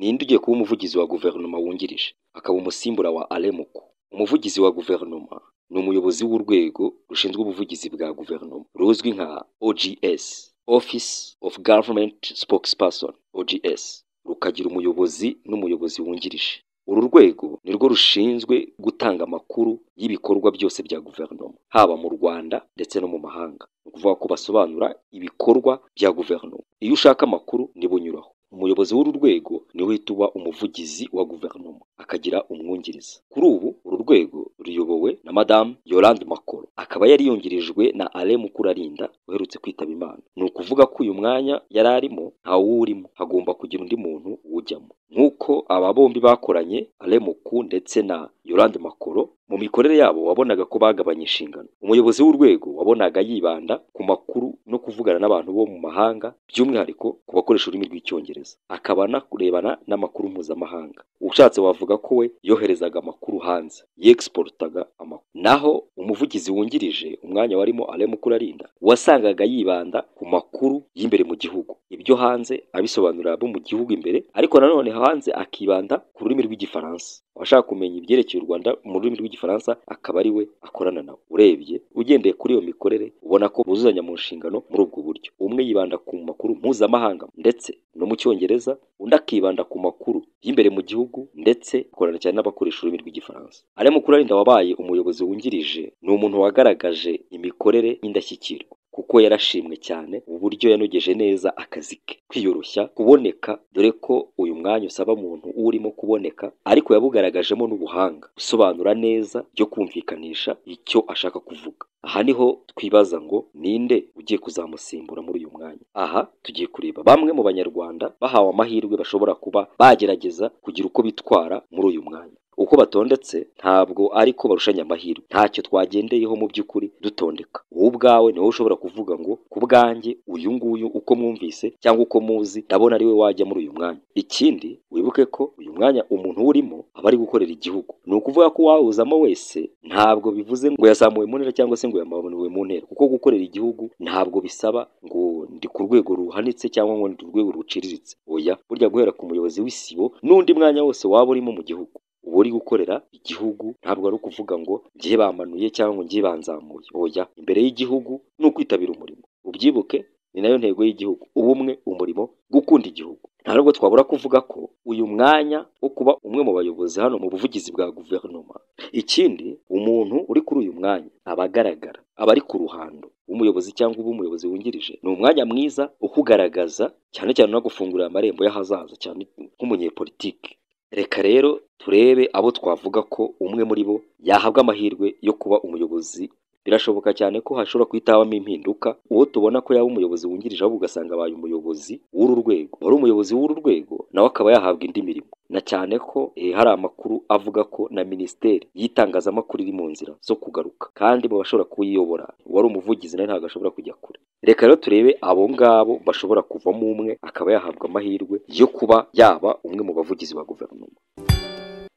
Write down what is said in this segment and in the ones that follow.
ninde ugiye kuba umuvugizi wa guverinoma wungirije, akaba umusimbura wa Alemuku. Umuvugizi wa guverinoma ni umuyobozi w'urwego rushinzwe ubuvugizi bwa guverinoma ruzwi nka OGS, Office of Government Spokesperson, OGS. Rukagira umuyobozi n'umuyobozi wungirije. Uru rwego nirwo rushinzwe gutanga amakuru y'ibikorwa byose bya guverinoma, haba mu Rwanda ndetse no mu mahanga. Ni ukuvuga ko basobanura ibikorwa bya guverinoma. Iyo ushaka amakuru nibo unyuraho. Umuyobozi w'uru rwego niwe uhita uba umuvugizi wa guverinoma, akagira umwungiriza. Kuri ubu uru rwego ruyobowe na Madame Yolande Makolo, akaba yari yungirijwe na Alain Mukurarinda uherutse kwitaba Imana. Ni ukuvuga ko uyu mwanya yari arimo ntawurimo, hagomba kugira undi muntu ujyamo. Nk'uko aba bombi bakoranye, Alain Muku ndetse na Yolande Makolo, mu mikorere yabo wabonaga ko bagabanya inshingano. Umuyobozi w'urwego wabonaga yibanda ku makuru no kuvugana n'abantu bo mu mahanga, by'umwihariko ku bakoresha ururimi rw'icyongereza, akaba anakurebana n'amakuru mpuzamahanga. Ushatse wavuga ko we yoherezaga amakuru hanze, yexportaga amakuru. Naho umuvugizi wungirije, umwanya warimo Alain Mukurarinda, wasangaga yibanda ku makuru y'imbere mu gihugu, ibyo hanze abisobanurira abo mu gihugu imbere, ariko nanone hanze akibanda ku rurimi rw'igifaransa. Washaka kumenya ibyerekeye u Rwanda mu rurimi rw'igifaransa, akaba ari we akorana nawe. Urebye ugendeye kuri iyo mikorere, ubona ko buzuzanya mu nshingano muri ubwo buryo. Umwe yibanda ku makuru mpuzamahanga ndetse no mu cyongereza, undi akibanda ku makuru y'imbere mu gihugu ndetse akorana cyane n'abakoresha ururimi rw'igifaransa. Alain Mukurarinda wabaye umuyobozi wungirije ni umuntu wagaragaje imikorere y'indashyikirwa, kuko yarashimwe cyane uburyo yanogeje neza akazi ke, kwiyoroshya, kuboneka, dore ko uyu mwanya usaba umuntu urimo kuboneka, ariko yabugaragajemo n'ubuhanga, gusobanura neza byo kumvikanisha icyo ashaka kuvuga. Aha niho twibaza ngo ninde ugiye kuzamusimbura muri uyu mwanya. Aha tugiye kureba bamwe mu banyarwanda bahawe amahirwe bashobora kuba bagerageza kugira uko bitwara muri uyu mwanya. Uko batondetse ntabwo ariko barushanya amahirwe, ntacyo twagendeyeho mu by'ukuri dutondeka. Wowe ubwawe niwe ushobora kuvuga ngo ku bwanjye uyu nguyu uko mwumvise cyangwa uko muzi, ndabona ari we wajya muri uyu mwanya. Ikindi wibuke ko uyu mwanya umuntu urimo aba ari gukorera igihugu. Ni ukuvuga ko wawuzamo wese ntabwo bivuze ngo yazamuwe mu ntera cyangwa se ngo yamanuwe mu ntera, kuko gukorera igihugu ntabwo bisaba ngo ndi ku rwego ruhanitse cyangwa ngo ndi ku rwego ruciriritse. Oya, burya guhera ku muyobozi w'isibo n'undi mwanya wose waba urimo mu gihugu, uba uri gukorera igihugu. Ntabwo ari ukuvuga ngo ngiye bamanuye cyangwa ngo ngiye banzamuye. Oya, imbere y'igihugu ni ukwitabira umurimo. Ubyibuke, ni nayo ntego y'igihugu: ubumwe, umurimo, gukunda igihugu. Nta nubwo twabura kuvuga ko uyu mwanya wo kuba umwe mu bayobozi hano mu buvugizi bwa guverinoma, ikindi umuntu uri kuri uyu mwanya aba agaragara, aba ari ku ruhando w'umuyobozi cyangwa umuyobozi wungirije. Ni umwanya mwiza ukugaragaza cyane cyane no gufungurira amarembo y'ahazaza cyane nk'umunyepolitiki. Reka rero turebe abo twavuga ko umwe muri bo yahabwa amahirwe yo kuba umuyobozi. Birashoboka cyane ko hashobora kwitabamo impinduka, uwo tubona ko yaba umuyobozi wungirije ahubwo ugasanga abaye umuyobozi w'uru rwego. Wari umuyobozi w'uru rwego nawe akaba yahabwa indi mirimo, na cyane ko hari amakuru avuga ko na Minisiteri y'itangazamakuru iri mu nzira zo kugaruka, kandi mu bashobora kuyiyobora wari umuvugizi nawe ntabwo ashobora kujya kure. Reka rero turebe abo ngabo bashobora kuvamo umwe akaba yahabwa amahirwe yo kuba yaba umwe mu bavugizi ba guverinoma.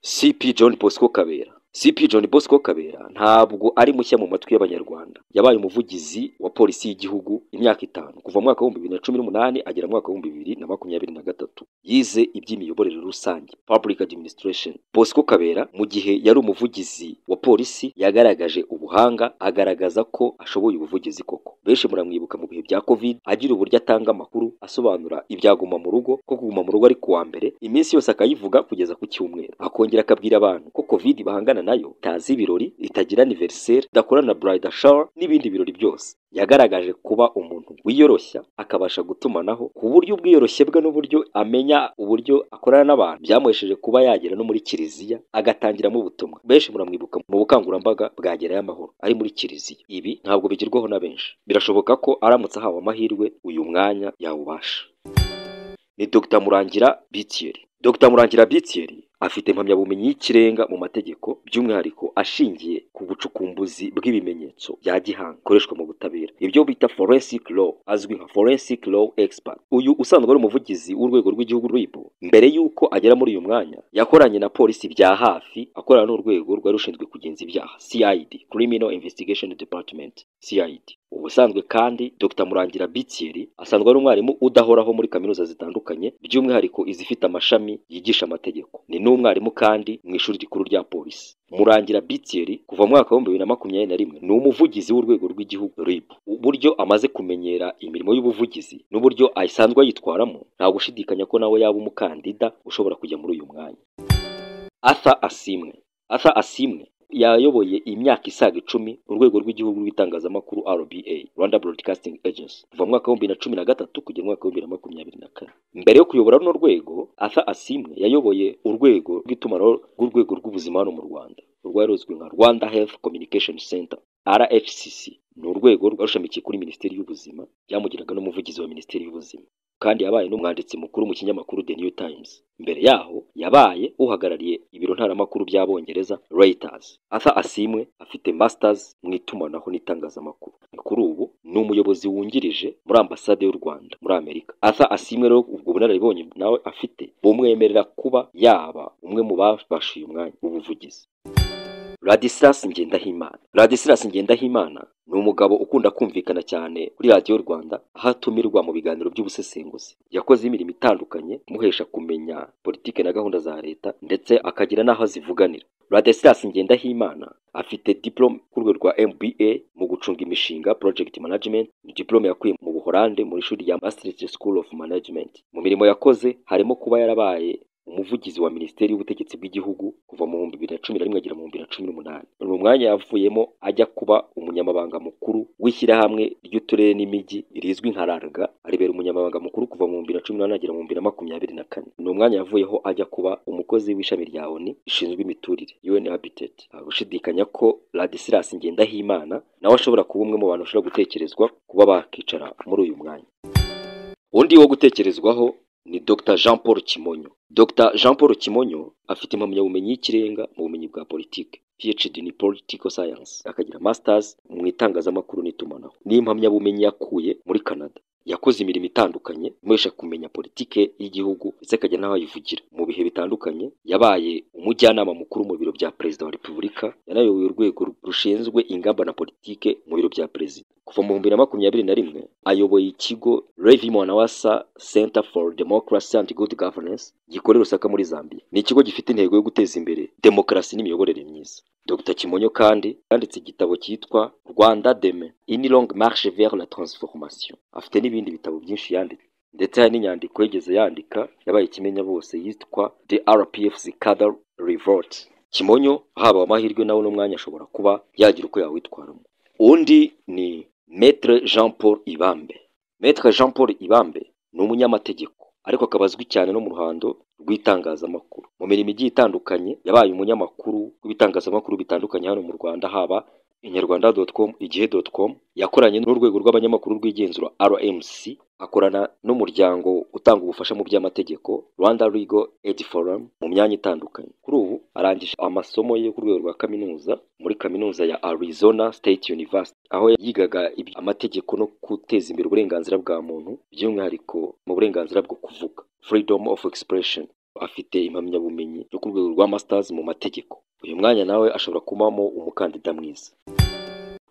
CP John Bosco Kabera. CP John Bosco Kabera ntabwo ari mushya mu matwi y'abanyarwanda. Yabaye umuvugizi wa polisi y'igihugu imyaka 5 kuva mu mwaka wa 2018 agera mu mwaka wa 2023. Yize iby'imiyoborere rusange, public administration. Bosco Kabera mu gihe yari umuvugizi wa polisi yagaragaje ubuhanga, agaragaza ko ashoboye ubuvugizi koko. Benshi muramwibuka mu bihe bya Covid agira uburyo atanga amakuru asobanura ibyaguma mu rugo, ko kuguma mu rugo ari kuwa mbere, iminsi yose akayivuga kugeza ku cyumweru. Akongera akabwira abantu ko Covid bahangana nayo, tazi ibirori, itagira anniversaire, dakorana na bridal shower n'ibindi birori byose. Yagaragaje kuba umuntu wiyoroshya, akabasha gutumanaho ku buryo ubwiyoroshye bwe n'uburyo amenya uburyo akorana n'abantu byamuhesheje kuba yagera no muri kiliziya agatangiramo ubutumwa. Benshi muramwibuka mu bukangurambaga bwa Gerayo Amahoro ari muri kiliziya. Ibi ntabwo bigirwaho na benshi. Birashoboka ko aramutse ahawe amahirwe uyu mwanya yawubasha. Ni Dr Murangira Bitieri. Dr Murangira Bitieri afite impamyabumenyi y'ikirenga mu mategeko, by'umwihariko ashingiye ku bucukumbuzi bw'ibimenyetso bya gihanga koreshwa mu butabera, ibyo bita forensic law, azwi nka forensic law expert. Uyu usanzwe ari umuvugizi w'urwego rw'igihugu RIB. Mbere y'uko agera muri uyu mwanya yakoranye na polisi bya hafi, akorana n'urwego rwari rushinzwe kugenza ibyaha CID, Criminal Investigation Department, CID. Ubusanzwe kandi Dr Murangira Bitieri asanzwe ari umwarimu udahoraho muri kaminuza zitandukanye by'umwihariko izifite amashami yigisha amategeko. Ni n'umwarimu kandi mu ishuri rikuru rya polisi. Murangira Bitieri kuva mu mwaka wa 2021 ni umuvugizi w'urwego rw'igihugu RIB. Uburyo amaze kumenyera imirimo y'ubuvugizi n'uburyo ayisanzwe yitwaramo nta gushidikanya ko nawe yaba umukandida ushobora kujya muri uyu mwanya. Arthur Asimwe yayoboye imyaka isaga 10 urwego rw'igihugu rw'itangazamakuru RBA, Rwanda Broadcasting Agency, kuva mu mwaka wa 2013 kugera mu mwaka wa 2024. Mbere yo kuyobora runo rwego, Arthur Asimwe yayoboye urwego rw'itumanaho rw'urwego rw'ubuzima hano mu Rwanda, rwarozwe nka Rwanda Health Communication Center RFCC. Ni urwego rwarushamikiye kuri Minisiteri y'Ubuzima, byamugiraga n'umuvugizi wa Minisiteri y'Ubuzima, kandi yabaye n'umwanditsi mukuru mu kinyamakuru The New Times. Mbere yaho yabaye uhagarariye ibiro ntaramakuru by'Abongereza Reuters. Arthur Asimwe afite masters mu itumanaho n'itangazamakuru. Kuri ubu ni umuyobozi wungirije muri ambasade y'u Rwanda muri Amerika. Arthur Asimwe rero ubwo bunararibonye nawe afite bumwemerera kuba yaba umwe mu bafashe uyu mwanya w'ubuvugizi. Ladislas Ngendahimana ni umugabo ukunda kumvikana cyane kuri Radio Rwanda, aho atumirwa mu biganiro by'ubusesenguzi. Yakoze imirimo itandukanye muhesha kumenya politike na gahunda za leta, ndetse akagira n'aho zivuganira. Ladislas Ngendahimana afite diplome ku rwego rwa MBA mu gucunga imishinga project management, diplome yakuye mu Buholande muri ishuri rya Maastricht School of Management. Mu mirimo yakoze harimo kuba yarabaye umuvugizi wa Minisiteri y'Ubutegetsi bw'Igihugu kuva mu 2011 agera mu 2018. Mu mwanya yavuyemo ajya kuba umunyamabanga mukuru w'ishyirahamwe ry'uturere n'imijyi rizwi nka RARGA, aribera umunyamabanga mukuru kuva mu 2018 agera mu 2024. Ni umwanya yavuyeho ajya kuba umukozi w'ishami rya ONU rishinzwe imiturire UN Habitat. Gushidikanya ko Ladislas Ngendahimana nawe ashobora kuba umwe mu bantu bashobora gutekerezwa kuba bakicara muri uyu mwanya. Undi wo gutekerezwaho ni Dr Jean Paul Kimonyo. Dr Jean Paul Kimonyo afite impamyabumenyi y'ikirenga mu bumenyi bwa politike, PhD in Political Science, akagira masters mu itangazamakuru n'itumanaho. Ni impamyabumenyi yakuye muri Canada. Yakoze imirimo itandukanye muhesha kumenya politike y'igihugu, ndetse akajya naho ayivugira mu bihe bitandukanye. Yabaye umujyanama mukuru mu biro bya Perezida wa Repubulika, yanayoboye urwego rushinzwe ingamba na politike mu biro bya Perezida. Kuva mu 2021 ayoboye ikigo Levi Mwanawasa Center for Democracy and Good Governance gikorera Lusaka muri Zambia. Ni ikigo gifite intego yo guteza imbere demokarasi n'imiyoborere myiza. Dr Kimonyo kandi yanditse igitabo cyitwa Rwanda Demain, une longue marche vers la transformation. Afite n'ibindi bitabo byinshi yanditse, ndetse hari n'inyandiko yigeze yandika yabaye kimenya bose yitwa The RPF's Cadre Revolt. Kimonyo haba amahirwe nawe n'umwanya ashobora kuba yagira uko yawitwaramo. Undi ni Maître Jean Paul Ibambe. Maître Jean Paul Ibambe ni umunyamategeko, ariko akabazwi cyane no mu ruhando rw'itangazamakuru. Mu mirimo igiye itandukanye yabaye umunyamakuru w'ibitangazamakuru bitandukanye hano mu Rwanda, haba inyarwanda.com, igihe.com. Yakoranye n'urwego rw'abanyamakuru rw'igenzura RMC, akorana n'umuryango utanga ubufasha mu by'amategeko Rwanda Legal Aid Forum mu myanya itandukanye. Kuri ubu arangije amasomo ye ku rwego rwa kaminuza muri kaminuza ya Arizona State University, aho yigaga amategeko no guteza imbere uburenganzira bwa muntu, by'umwihariko mu burenganzira bwo kuvuga, freedom of expression. Afite impamyabumenyi yo ku rwego rwa masters mu mategeko. Uyu mwanya nawe ashobora kumamo umukandida mwiza.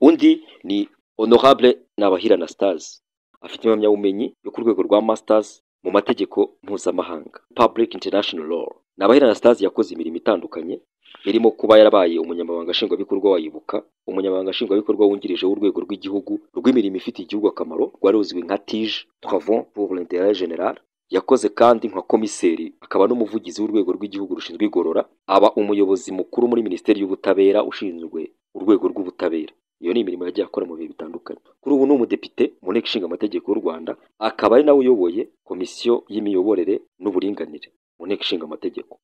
Undi ni Honorable Nabahira Anastase. Afite impamyabumenyi yo ku rwego rwa masters mu mategeko mpuzamahanga, Public International Law. Nabahira Anastase yakoze imirimo itandukanye, irimo kuba yarabaye umunyamabanga nshingwabikorwa wa Ibuka, umunyamabanga nshingwabikorwa wungirije w'urwego rw'igihugu rw'imirimo ifitiye igihugu akamaro rwari ruzwi nka TIGE, Travaux pour l'intérêt général. Yakoze kandi nka komiseri, akaba n'umuvugizi w'urwego rw'igihugu rushinzwe igorora, aba umuyobozi mukuru muri Minisiteri y'Ubutabera ushinzwe urwego rw'ubutabera. Iyo ni imirimo yagiye akora mu bihe bitandukanye. Kuri ubu ni umudepite mu nteko ishinga amategeko y'u Rwanda, akaba ari nawe uyoboye komisiyo y'imiyoborere n'uburinganire mu nteko ishinga amategeko.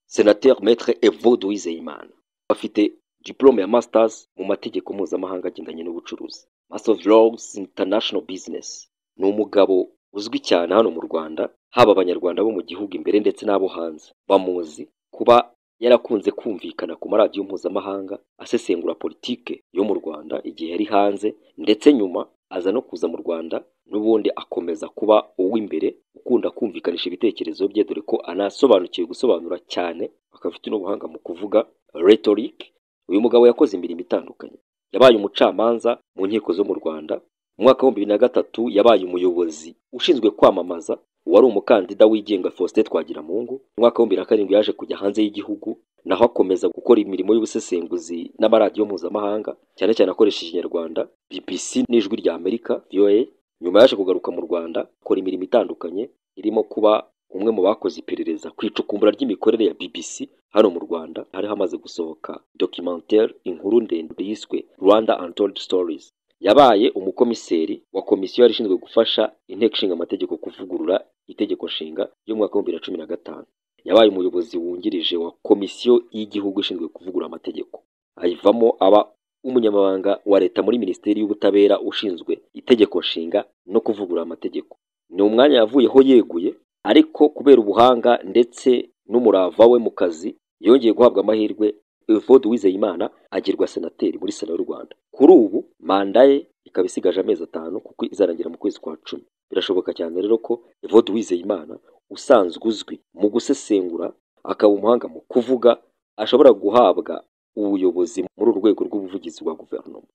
Senateur Maître Evode Uwizeyimana afite diplome ya masters mu mategeko mpuzamahanga agendanye n'ubucuruzi, Master of Laws International Business. Ni umugabo uzwi cyane hano mu Rwanda, haba abanyarwanda bo mu gihugu imbere ndetse n'abo hanze. Bamuzi kuba yarakunze kumvikana ku maradiyo mpuzamahanga asesengura politike yo mu Rwanda igihe yari hanze, ndetse nyuma aza no kuza mu Rwanda, n'ubundi akomeza kuba uw'imbere ukunda kumvikanisha ibitekerezo bye, dore ko anasobanukiwe gusobanura cyane, akafite n'ubuhanga mu kuvuga rhetoric. Uyu mugabo yakoze imirimo itandukanye, yabaye umucamanza mu nkiko zo mu Rwanda. Mu mwaka wa 2003 yabaye umuyobozi ushinzwe kwamamaza wari umukandida wigenga Faustin Twagiramungu. Mu mwaka wa 2007 yaje kujya hanze y'igihugu, naho akomeza gukora imirimo y'ubusesenguzi n'amaradiyo mpuzamahanga, cyane cyane akoresheje Inyarwanda, BBC n'Ijwi rya Amerika VOA. Nyuma yaje kugaruka mu Rwanda akora imirimo itandukanye, irimo kuba umwe mu bakoze iperereza ku icukumbura ry'imikorere ya BBC hano mu Rwanda. Hari hamaze gusohoka documentaire, inkuru ndende yiswe Rwanda Untold Stories. Yabaye umukomiseri wa komisiyo yari ishinzwe gufasha inteko ishinga amategeko kuvugurura itegeko nshinga y'umwaka wa 2015. Yabaye umuyobozi wungirije wa komisiyo y'igihugu ishinzwe kuvugurura amategeko, ayivamo aba umunyamabanga wa leta muri Minisiteri y'Ubutabera ushinzwe itegeko nshinga no kuvugurura amategeko. Ni umwanya yavuyeho yeguye, ariko kubera ubuhanga ndetse n'umurava we mu kazi yongeye guhabwa amahirwe. Evode Uwizeyimana agirwa senateri muri Sena y'u Rwanda. Kuri ubu manda ye ikaba isigaje amezi 5 kuko izarangira mu kwezi kwa 10. Birashoboka cyane rero ko Evode Uwizeyimana usanzwe uzwi mu gusesengura akaba umuhanga mu kuvuga ashobora guhabwa ubuyobozi muri urwego rw'ubuvugizi bwa guverinoma.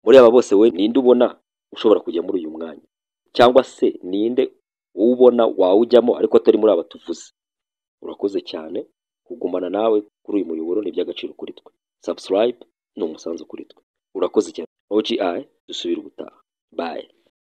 Muri aba bose we ninde ubona ushobora kujya muri uyu mwanya, cyangwa se ninde ubona wawujyamo ariko atari muri aba tuvuze? Urakoze cyane kugumana nawe kuri uyu muyoboro, ni by'agaciro kuri twe. Subscribe ni umusanzu kuri twe. Urakoze cyane. OGI dusubira ubutaha. Bye.